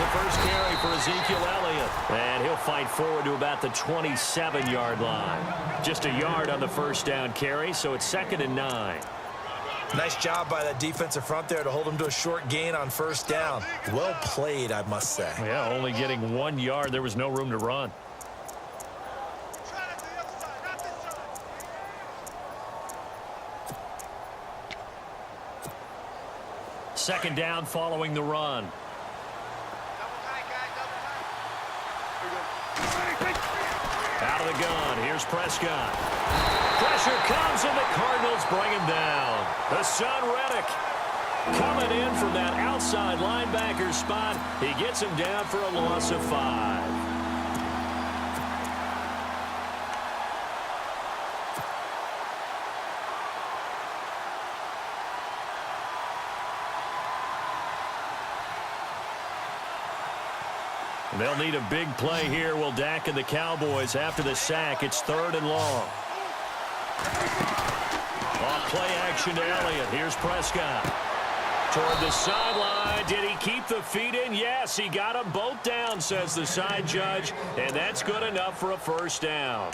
the first carry for Ezekiel Elliott. And he'll fight forward to about the 27-yard line. Just a yard on the first down carry, so it's 2nd and 9. Nice job by that defensive front there to hold him to a short gain on first down. Well played, I must say. Yeah, only getting 1 yard. There was no room to run. Second down following the run. Out of the gun. Here's Prescott. Pressure comes, and the Cardinals bring him down. Hassan Reddick coming in from that outside linebacker spot. He gets him down for a loss of 5. They'll need a big play here. Will Dak and the Cowboys after the sack. It's 3rd and long. Off play action to Elliott. Here's Prescott. Toward the sideline. Did he keep the feet in? Yes, he got them both down, says the side judge. And that's good enough for a first down.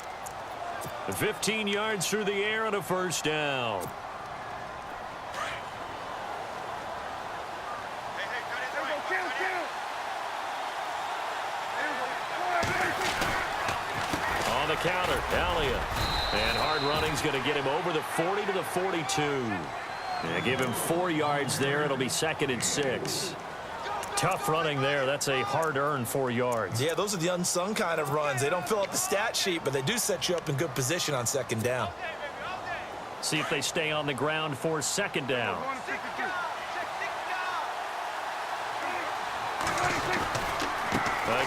15 yards through the air and a first down. On the counter, Elliott. And hard running's going to get him over the 40 to the 42. And give him 4 yards there. It'll be 2nd and 6. Tough running there. That's a hard-earned 4 yards. Yeah, those are the unsung kind of runs. They don't fill up the stat sheet, but they do set you up in good position on 2nd down. See if they stay on the ground for 2nd down.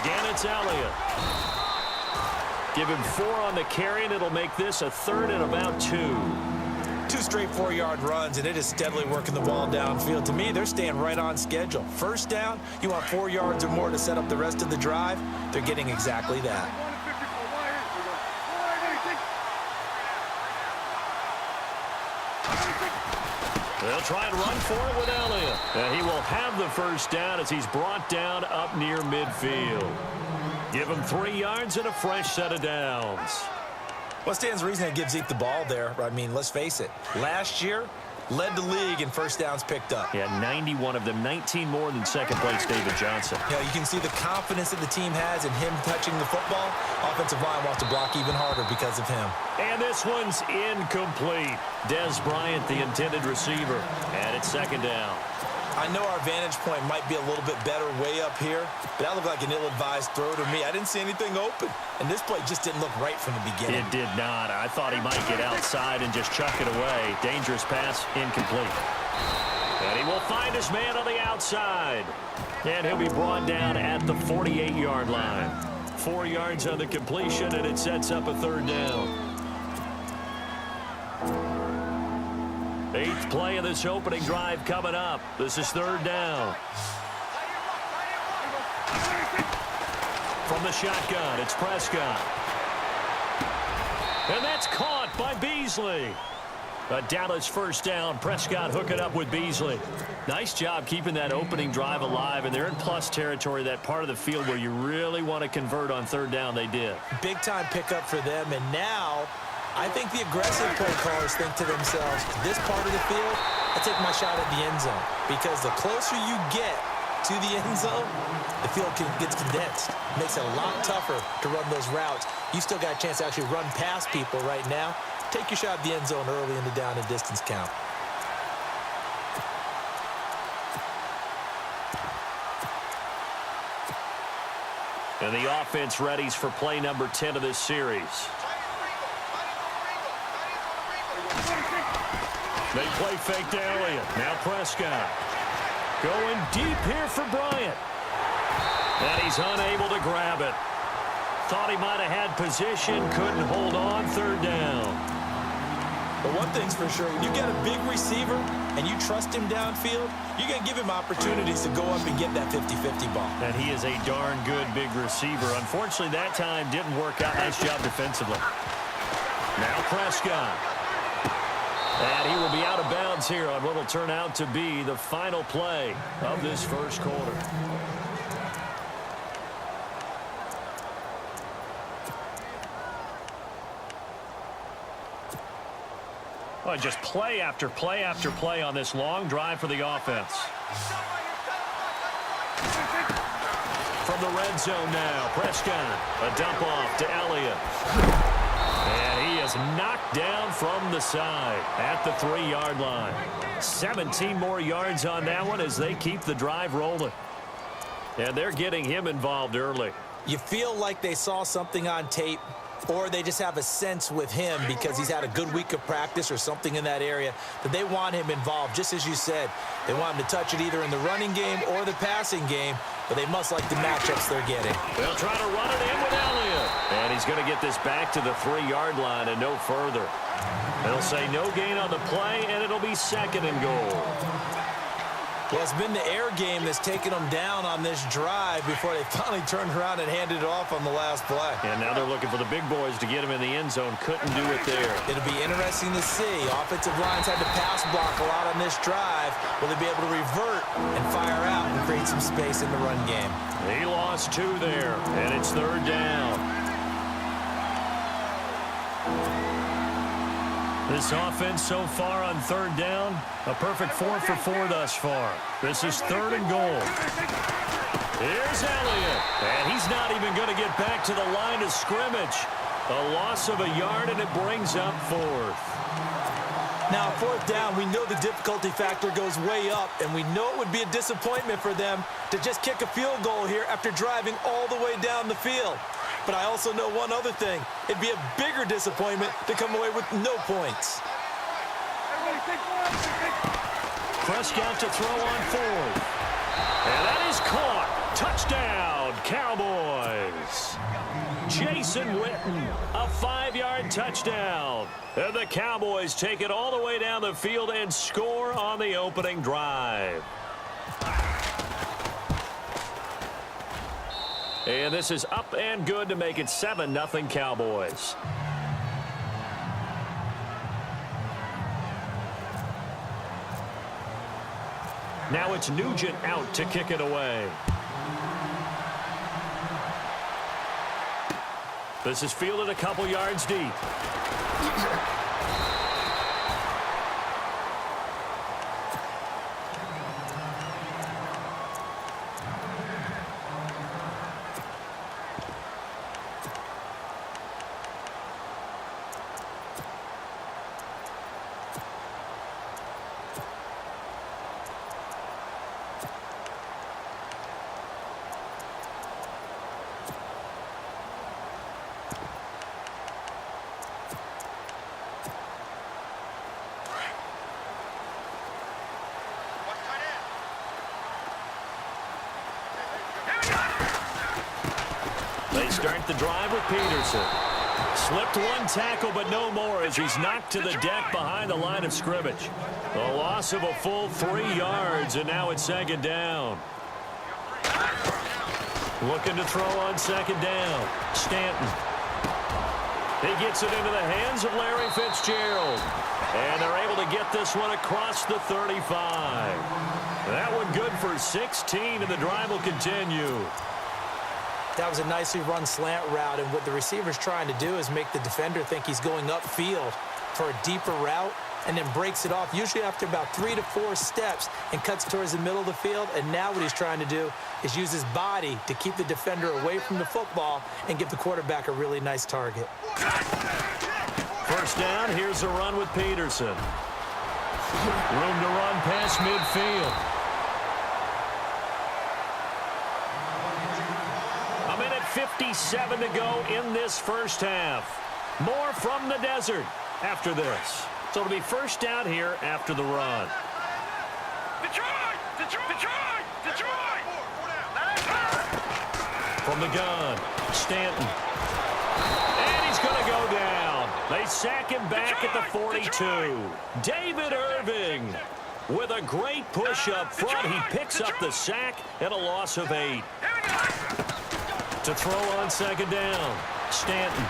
Again, it's Elliott. Give him 4 on the carry, and it'll make this a 3rd and about 2. 2 straight 4-yard runs, and it is steadily working the ball downfield. To me, they're staying right on schedule. First down, you want 4 yards or more to set up the rest of the drive. They're getting exactly that. They'll try and run for it with Elliott. And he will have the first down as he's brought down up near midfield. Give him 3 yards and a fresh set of downs. What stands to reason to give Zeke the ball there? I mean, let's face it. Last year, led the league in first downs picked up. Yeah, 91 of them, 19 more than second place David Johnson. You know, you can see the confidence that the team has in him touching the football. Offensive line wants to block even harder because of him. And this one's incomplete. Des Bryant, the intended receiver. And it's 2nd down. I know our vantage point might be a little bit better way up here, but that looked like an ill-advised throw to me. I didn't see anything open, and this play just didn't look right from the beginning. It did not. I thought he might get outside and just chuck it away. Dangerous pass, incomplete. And he will find his man on the outside. And he'll be brought down at the 48-yard line. 4 yards on the completion, and it sets up a 3rd down. 8th play of this opening drive coming up. This is 3rd down. From the shotgun, it's Prescott. And that's caught by Beasley. A Dallas first down. Prescott hooking up with Beasley. Nice job keeping that opening drive alive, and they're in plus territory, that part of the field where you really want to convert on 3rd down. They did. Big-time pickup for them, and now I think the aggressive play callers think to themselves, this part of the field, I'll take my shot at the end zone. Because the closer you get to the end zone, the field gets condensed. Makes it a lot tougher to run those routes. You still got a chance to actually run past people right now. Take your shot at the end zone early in the down and distance count. And the offense readies for play number 10 of this series. They play fake to Elliott. Now Prescott. Going deep here for Bryant. And he's unable to grab it. Thought he might have had position. Couldn't hold on. 3rd down. But one thing's for sure, when you get a big receiver and you trust him downfield, you're going to give him opportunities to go up and get that 50-50 ball. And he is a darn good big receiver. Unfortunately, that time didn't work out. Nice job defensively. Now Prescott. And he will be out of bounds here on what will turn out to be the final play of this first quarter. Well, just play after play after play on this long drive for the offense. From the red zone now, Prescott. A dump off to Elliott. And he is knocked down from the side at the 3-yard line. 17 more yards on that one as they keep the drive rolling. And they're getting him involved early. You feel like they saw something on tape, or they just have a sense with him because he's had a good week of practice or something in that area that they want him involved. Just as you said, they want him to touch it either in the running game or the passing game, but they must like the matchups they're getting. They'll try to run it in with Elliott. And he's going to get this back to the 3-yard line and no further. They'll say no gain on the play, and it'll be 2nd and goal. Well, it's been the air game that's taken them down on this drive before they finally turned around and handed it off on the last play. And now they're looking for the big boys to get him in the end zone. Couldn't do it there. It'll be interesting to see. Offensive lines had to pass block a lot on this drive. Will they be able to revert and fire out and create some space in the run game? He lost 2 there, and it's 3rd down. This offense so far on 3rd down, a perfect 4 for 4 thus far. This is 3rd and goal. Here's Elliott, and he's not even going to get back to the line of scrimmage. A loss of a yard, and it brings up 4th. Now, 4th down, we know the difficulty factor goes way up, and we know it would be a disappointment for them to just kick a field goal here after driving all the way down the field. But I also know one other thing. It'd be a bigger disappointment to come away with no points. Prescott to throw on 4th. And that is caught. Touchdown, Cowboys. Jason Witten, a 5-yard touchdown. And the Cowboys take it all the way down the field and score on the opening drive. And this is up and good to make it 7-0 Cowboys. Now it's Nugent out to kick it away. This is fielded a couple yards deep. They start the drive with Peterson. Slipped one tackle, but no more as he's knocked to the deck behind the line of scrimmage. A loss of a full 3 yards, and now it's 2nd down. Looking to throw on 2nd down. Stanton. He gets it into the hands of Larry Fitzgerald. And they're able to get this one across the 35. That one good for 16, and the drive will continue. That was a nicely run slant route, and what the receiver's trying to do is make the defender think he's going upfield for a deeper route and then breaks it off, usually after about 3 to 4 steps, and cuts towards the middle of the field. And now what he's trying to do is use his body to keep the defender away from the football and give the quarterback a really nice target. 1st down, here's a run with Peterson. Room to run past midfield. 1:57 to go in this first half. More from the desert after this. So it'll be 1st down here after the run. Detroit! Detroit! Detroit! From the gun, Stanton. And he's going to go down. They sack him back at the 42. David Irving with a great push up front. He picks up the sack and a loss of 8. To throw on 2nd down, Stanton.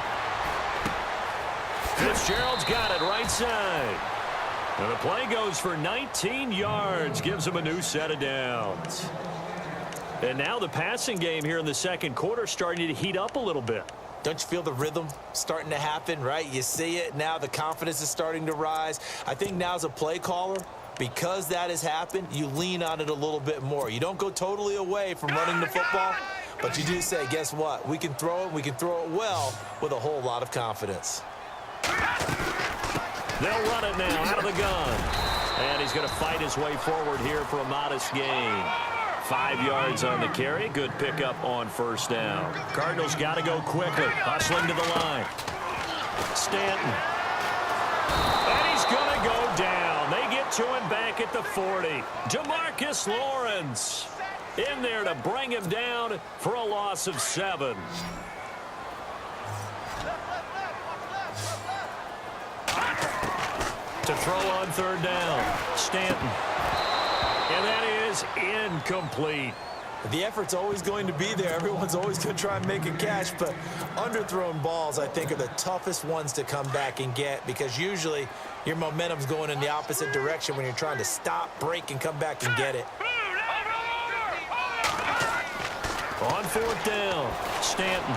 Fitzgerald's got it right side. And the play goes for 19 yards, gives him a new set of downs. And now the passing game here in the 2nd quarter starting to heat up a little bit. Don't you feel the rhythm starting to happen, right? You see it. Now the confidence is starting to rise. I think now as a play caller, because that has happened, you lean on it a little bit more. You don't go totally away from running the football, but you do say, guess what? We can throw it. We can throw it well with a whole lot of confidence. They'll run it now out of the gun. And he's going to fight his way forward here for a modest gain. 5 yards on the carry. Good pickup on first down. Cardinals got to go quickly. Hustling to the line. Stanton. And he's going to go down. They get to him back at the 40. DeMarcus Lawrence in there to bring him down for a loss of 7. To throw on third down. Stanton. And that is incomplete. The effort's always going to be there. Everyone's always going to try and make a catch, but underthrown balls, I think, are the toughest ones to come back and get because usually your momentum's going in the opposite direction when you're trying to stop, break, and come back and get it. On fourth down, Stanton.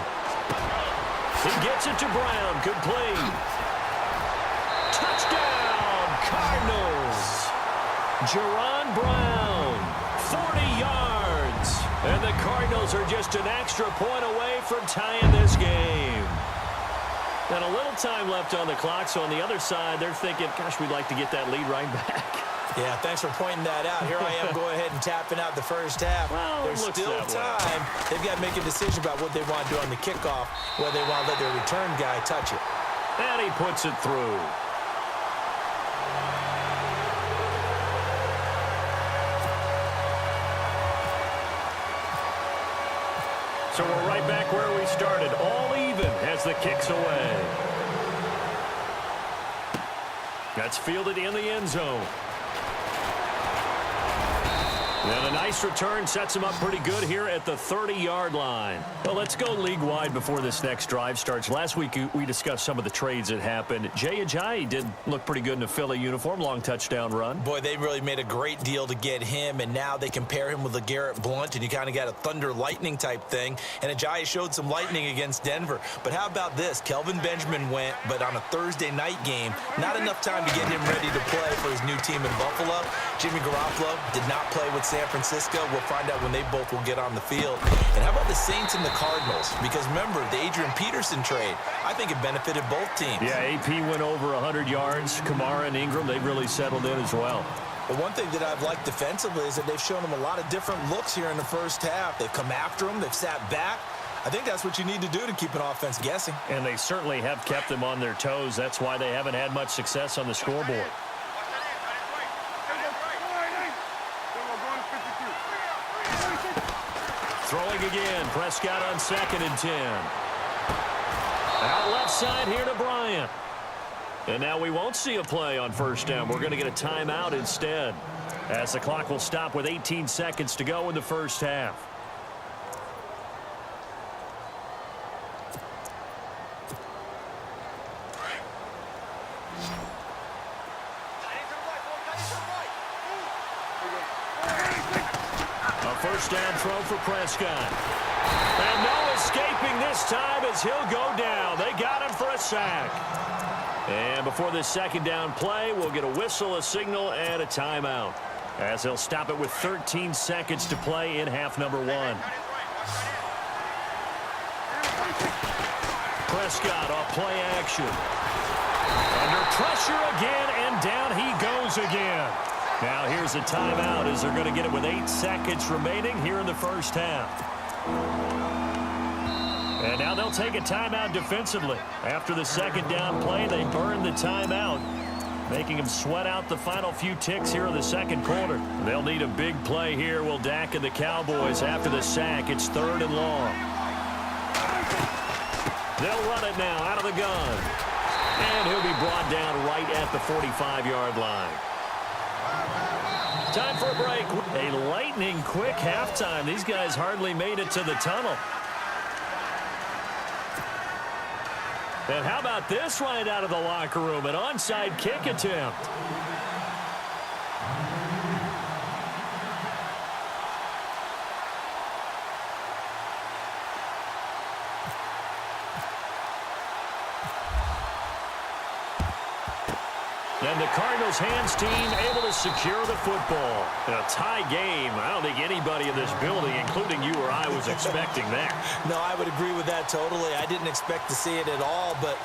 He gets it to Brown. Complete. Touchdown, Cardinals. Jerron Brown, 40 yards. And the Cardinals are just an extra point away from tying this game. And a little time left on the clock, so on the other side, they're thinking, gosh, we'd like to get that lead right back. Yeah, thanks for pointing that out. Here I am going ahead and tapping out the first half. Well, there's still time. They've got to make a decision about what they want to do on the kickoff, whether they want to let their return guy touch it. And he puts it through. So we're right back where we started, all even as the kick's away. That's fielded in the end zone. And a nice return sets him up pretty good here at the 30-yard line. Well, let's go league-wide before this next drive starts. Last week, we discussed some of the trades that happened. Jay Ajayi did look pretty good in a Philly uniform, long touchdown run. Boy, they really made a great deal to get him, and now they compare him with LeGarrette Blount, and you kind of got a thunder-lightning type thing. And Ajayi showed some lightning against Denver. But how about this? Kelvin Benjamin went, but on a Thursday night game, not enough time to get him ready to play for his new team in Buffalo. Jimmy Garoppolo did not play with San Francisco. We'll find out when they both will get on the field. And how about the Saints and the Cardinals? Because remember, the Adrian Peterson trade, I think it benefited both teams. Yeah, AP went over 100 yards. Kamara and Ingram, they've really settled in as well. But one thing that I've liked defensively is that they've shown them a lot of different looks here in the first half. They've come after them. They've sat back. I think that's what you need to do to keep an offense guessing. And they certainly have kept them on their toes. That's why they haven't had much success on the scoreboard. Throwing again. Prescott on 2nd and 10. Out left side here to Bryant. And now we won't see a play on first down. We're going to get a timeout instead, as the clock will stop with 18 seconds to go in the first half. First down throw for Prescott. And no escaping this time as he'll go down. They got him for a sack. And before this second down play, we'll get a whistle, a signal, and a timeout, as they'll stop it with 13 seconds to play in half number 1. Prescott off play action. Under pressure again, and down he goes again. Now here's a timeout as they're going to get it with 8 seconds remaining here in the first half. And now they'll take a timeout defensively. After the second down play, they burn the timeout, making them sweat out the final few ticks here in the second quarter. They'll need a big play here, will Dak and the Cowboys after the sack. It's 3rd and long. They'll run it now out of the gun. And he'll be brought down right at the 45-yard line. Time for a break. A lightning quick halftime. These guys hardly made it to the tunnel. And how about this right out of the locker room? An onside kick attempt. And the Cardinals hands team able to secure the football. A tie game. I don't think anybody in this building, including you or I, was expecting that. No, I would agree with that totally. I didn't expect to see it at all, but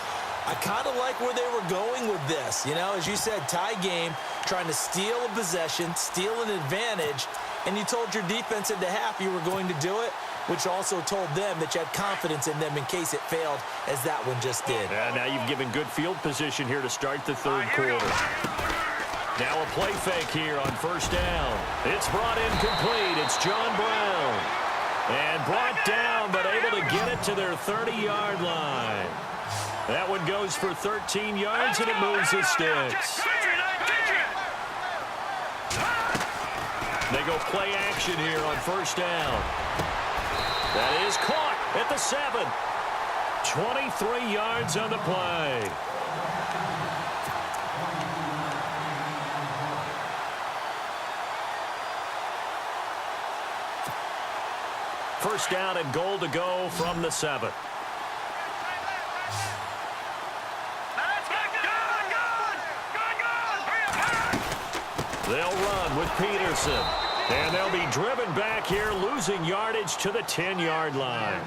I kind of like where they were going with this. You know, as you said, tie game, trying to steal a possession, steal an advantage, and you told your defense at the half you were going to do it, which also told them that you had confidence in them in case it failed, as that one just did. And now you've given good field position here to start the third quarter. Now a play fake here on first down. It's brought in complete. It's John Brown. And brought down, but able to get it to their 30-yard line. That one goes for 13 yards, and it moves the sticks. They go play action here on first down. That is caught at the 7. 23 yards on the play. First down and goal to go from the 7. They'll run with Peterson. And they'll be driven back here, losing yardage to the 10-yard line.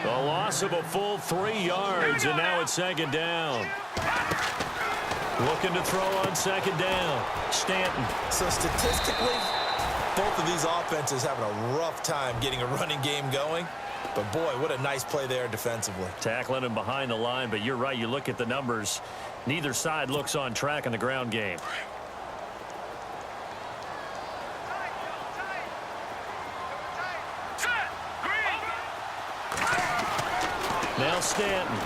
A loss of a full 3 yards, and now it's second down. Looking to throw on second down. Stanton. So statistically, both of these offenses having a rough time getting a running game going. But, boy, what a nice play there defensively. Tackling him behind the line, but you're right. You look at the numbers. Neither side looks on track in the ground game. Now Stanton.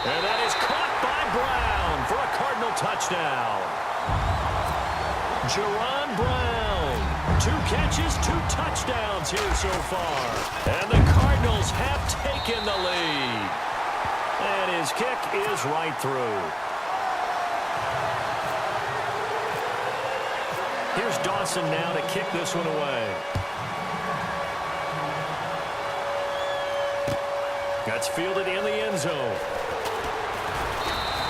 And that is caught by Brown for a Cardinal touchdown. Jerron Brown. 2 catches, 2 touchdowns here so far. And the Cardinals have taken the lead. And his kick is right through. Here's Dawson now to kick this one away. That's fielded in the end zone.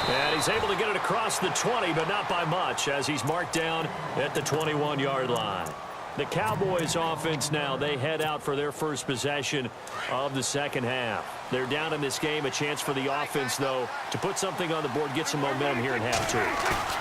And he's able to get it across the 20, but not by much, as he's marked down at the 21-yard line. The Cowboys offense now, they head out for their first possession of the second half. They're down in this game. A chance for the offense, though, to put something on the board, get some momentum here in half two.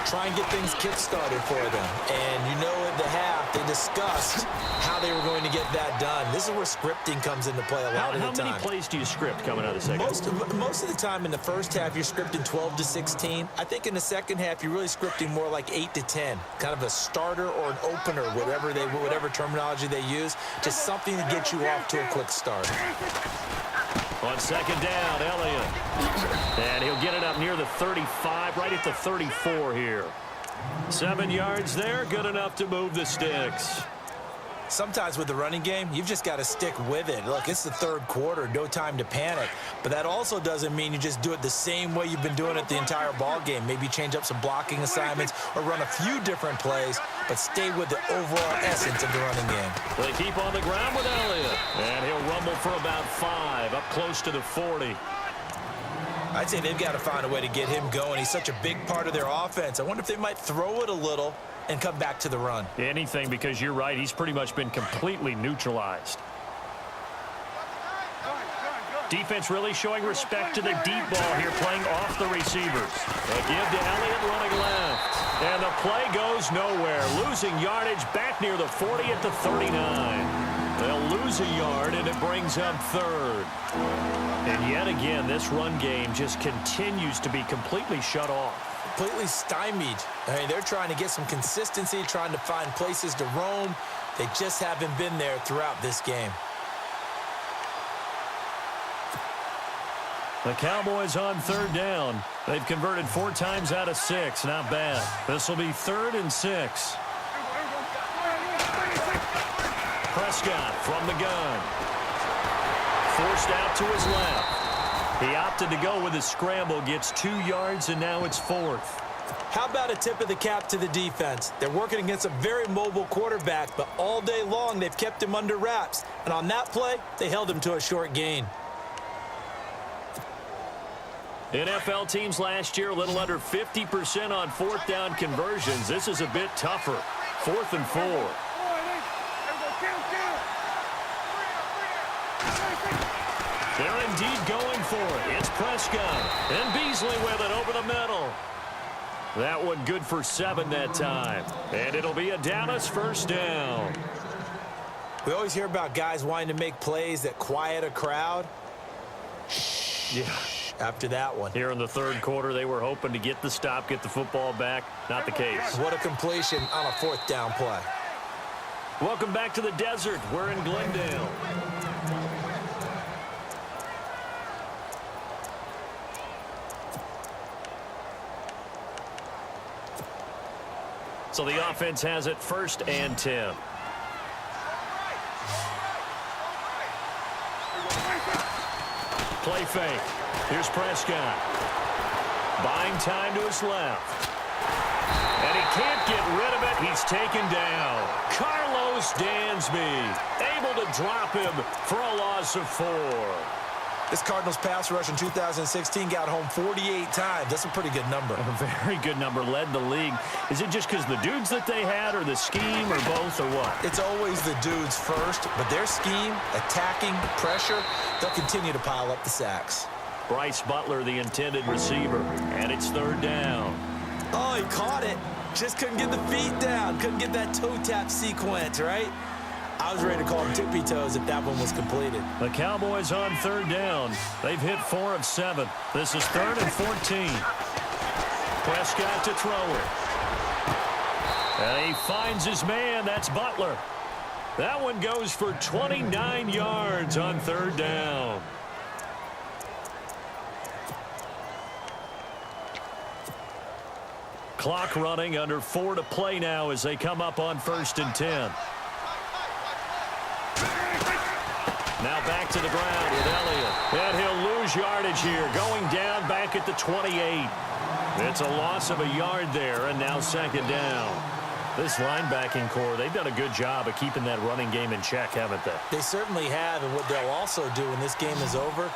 Try and get things kick-started for them. And you know at the half, they discussed how they were going to get that done. This is where scripting comes into play a lot of the time. How many plays do you script coming out of the second? Most of the time in the first half, you're scripting 12 to 16. I think in the second half, you're really scripting more like 8 to 10. Kind of a starter or an opener, whatever terminology they use. Just something to get you off to a quick start. On second down, Elliott. And he'll get it up near the 35, right at the 34 here. 7 yards there, good enough to move the sticks. Sometimes with the running game, you've just got to stick with it. Look, it's the third quarter, no time to panic. But that also doesn't mean you just do it the same way you've been doing it the entire ball game. Maybe change up some blocking assignments or run a few different plays, but stay with the overall essence of the running game. They keep on the ground with Elliott. And he'll rumble for about 5, up close to the 40. I'd say they've got to find a way to get him going. He's such a big part of their offense. I wonder if they might throw it a little and come back to the run. Anything, because you're right, he's pretty much been completely neutralized. Defense really showing respect to the deep ball here, playing off the receivers. A give to Elliott running left. And the play goes nowhere. Losing yardage back near the 40 at the 39. They'll lose a yard, and it brings up third. And yet again, this run game just continues to be completely shut off. Completely stymied. I mean, they're trying to get some consistency, trying to find places to roam. They just haven't been there throughout this game. The Cowboys on third down. They've converted 4 times out of 6. Not bad. This will be 3rd and 6. Prescott from the gun. Forced out to his left. He opted to go with a scramble, gets 2 yards, and now it's 4th. How about a tip of the cap to the defense? They're working against a very mobile quarterback, but all day long they've kept him under wraps. And on that play, they held him to a short gain. NFL teams last year a little under 50% on fourth down conversions. This is a bit tougher. 4th and 4. They're indeed going for it. It's Prescott. And Beasley with it over the middle. That one good for 7 that time. And it'll be a Dallas first down. We always hear about guys wanting to make plays that quiet a crowd. Yeah. After that one. Here in the 3rd quarter, they were hoping to get the stop, get the football back. Not the case. What a completion on a 4th down play. Welcome back to the desert. We're in Glendale. So the offense has it 1st and 10. Play fake. Here's Prescott. Buying time to his left. And he can't get rid of it. He's taken down. Carlos Dansby able to drop him for a loss of 4. This Cardinals pass rush in 2016 got home 48 times. That's a pretty good number. A very good number. Led the league. Is it just because the dudes that they had or the scheme or both or what? It's always the dudes first, but their scheme, attacking, pressure, they'll continue to pile up the sacks. Bryce Butler, the intended receiver, and it's 3rd down. Oh, he caught it. Just couldn't get the feet down. Couldn't get that toe tap sequence, right? I was ready to call him tippy toes if that one was completed. The Cowboys on 3rd down. They've hit 4 of 7. This is 3rd and 14. Prescott to throw it. And he finds his man. That's Butler. That one goes for 29 yards on 3rd down. Clock running, under 4 to play now as they come up on 1st and 10. Now back to the ground with Elliott. And he'll lose yardage here, going down back at the 28. It's a loss of a yard there, and now 2nd down. This linebacking core, they've done a good job of keeping that running game in check, haven't they? They certainly have, and what they'll also do when this game is over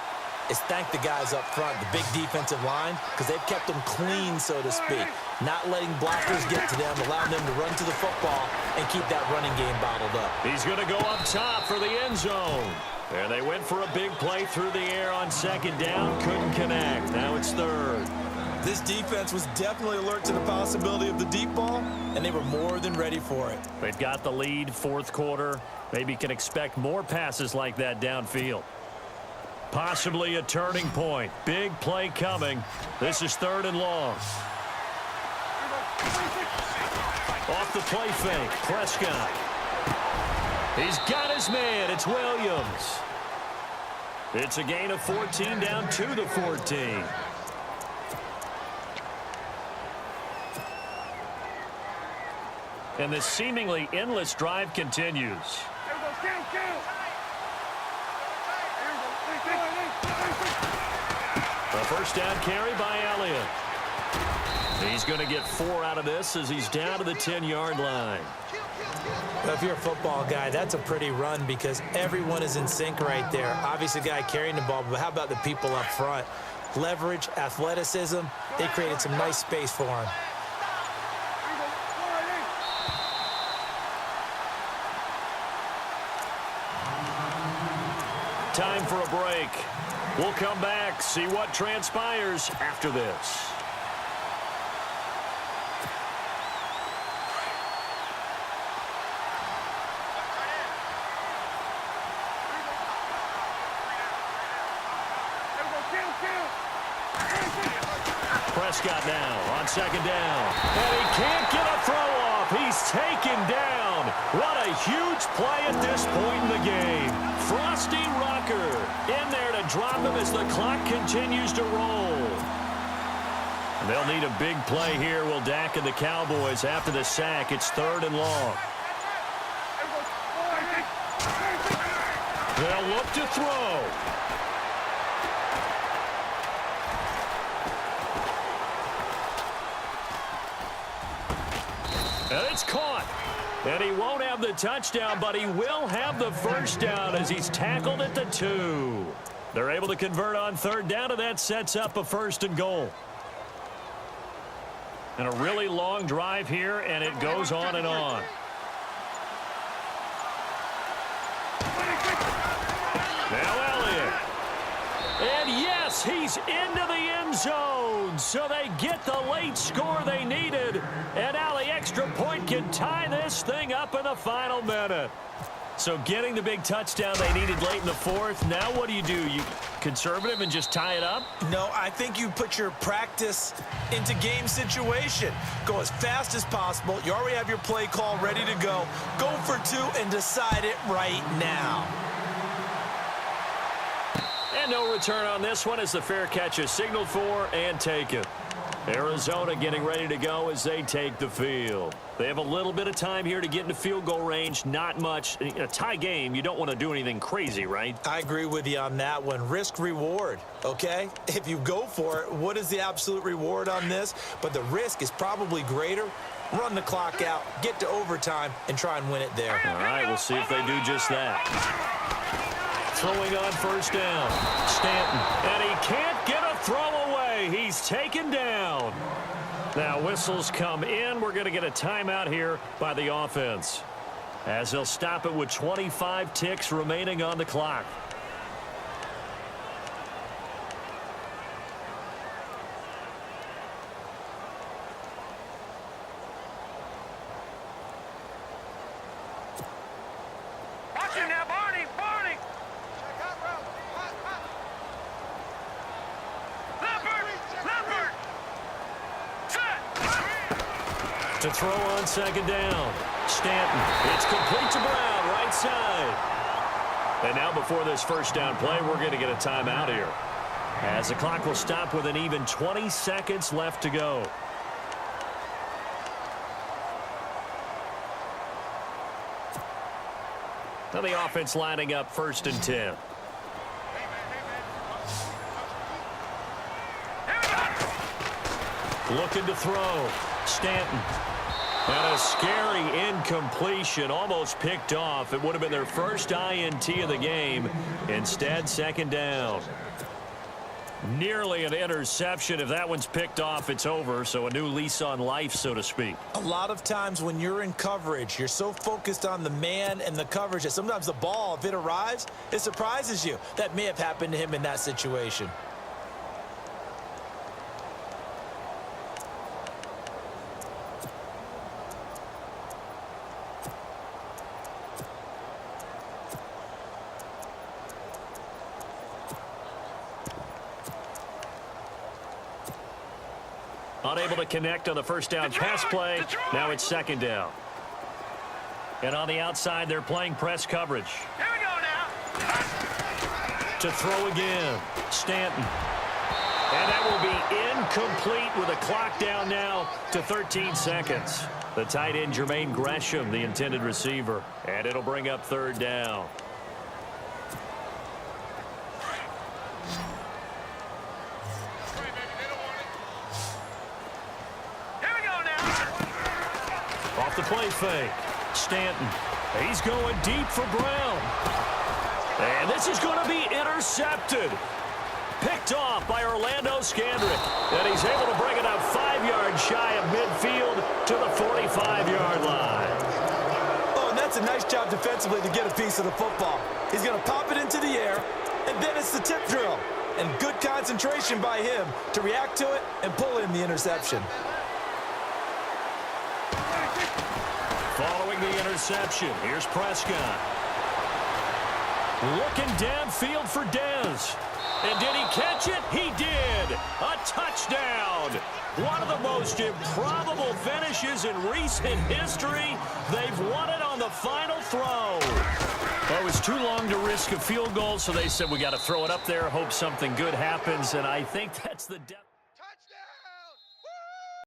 is thank the guys up front, the big defensive line, because they've kept them clean, so to speak. Not letting blockers get to them, allowing them to run to the football and keep that running game bottled up. He's going to go up top for the end zone. And they went for a big play through the air on 2nd down. Couldn't connect. Now it's 3rd. This defense was definitely alert to the possibility of the deep ball, and they were more than ready for it. They've got the lead, 4th quarter. Maybe can expect more passes like that downfield. Possibly a turning point. Big play coming. This is 3rd and long. Off the play fake, Prescott. He's got his man. It's Williams. It's a gain of 14 down to the 14. And this seemingly endless drive continues. A 1st down carry by Elliott. He's going to get 4 out of this as he's down to the 10-yard line. Well, if you're a football guy, that's a pretty run because everyone is in sync right there. Obviously, the guy carrying the ball, but how about the people up front? Leverage, athleticism, they created some nice space for him. Time for a break. We'll come back, see what transpires after this. Prescott now on 2nd down. And he can't get a throw off. He's taken down. What a huge play at this point in the game. Frosty Rucker in there to drop him as the clock continues to roll. They'll need a big play here, will Dak and the Cowboys after the sack. It's 3rd and long. They'll look to throw. And it's caught. And he won't have the touchdown, but he will have the 1st down as he's tackled at the 2. They're able to convert on third down, and that sets up a 1st and goal. And a really long drive here, and it goes on and on. Now Elliott. And yes, he's into the end zone. So they get the late score they needed. And now the extra point can tie this thing up in the final minute. So getting the big touchdown they needed late in the 4th. Now what do? You conservative and just tie it up? No, I think you put your practice into game situation. Go as fast as possible. You already have your play call ready to go. Go for 2 and decide it right now. And no return on this one as the fair catch is signaled for and taken. Arizona getting ready to go as they take the field. They have a little bit of time here to get into field goal range. Not much. In a tie game, you don't want to do anything crazy, right? I agree with you on that one. Risk reward, okay? If you go for it, what is the absolute reward on this? But the risk is probably greater. Run the clock out, get to overtime, and try and win it there. All right, we'll see if they do just that. Throwing on 1st down. Stanton. And he can't get a throw away. He's taken down. Now whistles come in. We're going to get a timeout here by the offense, as they'll stop it with 25 ticks remaining on the clock. Watch him now, Barney! Barney! Leopard! Set! To throw on 2nd down. Stanton. It's complete to Brown, right side. And now before this 1st down play, we're going to get a timeout here, as the clock will stop with an even 20 seconds left to go. Now the offense lining up 1st and 10. Looking to throw. Stanton. And a scary incompletion, almost picked off. It would have been their first INT of the game. Instead, 2nd down. Nearly an interception. If that one's picked off, it's over. So a new lease on life, so to speak. A lot of times when you're in coverage, you're so focused on the man and the coverage that sometimes the ball, if it arrives, it surprises you. That may have happened to him in that situation. Unable to connect on the 1st down pass play. Now it's 2nd down. And on the outside, they're playing press coverage. Here we go now! To throw again. Stanton. And that will be incomplete with a clock down now to 13 seconds. The tight end, Jermaine Gresham, the intended receiver. And it'll bring up 3rd down. Off the play fake. Stanton. He's going deep for Brown. And this is going to be intercepted. Picked off by Orlando Scandrick. And he's able to bring it up 5 yards shy of midfield to the 45-yard line. Oh, and that's a nice job defensively to get a piece of the football. He's going to pop it into the air, and then it's the tip drill. And good concentration by him to react to it and pull in the interception. Following the interception, here's Prescott. Looking downfield for Dez. And did he catch it? He did. A touchdown. One of the most improbable finishes in recent history. They've won it on the final throw. Well, it was too long to risk a field goal, so they said we got to throw it up there, hope something good happens, and I think that's the depth.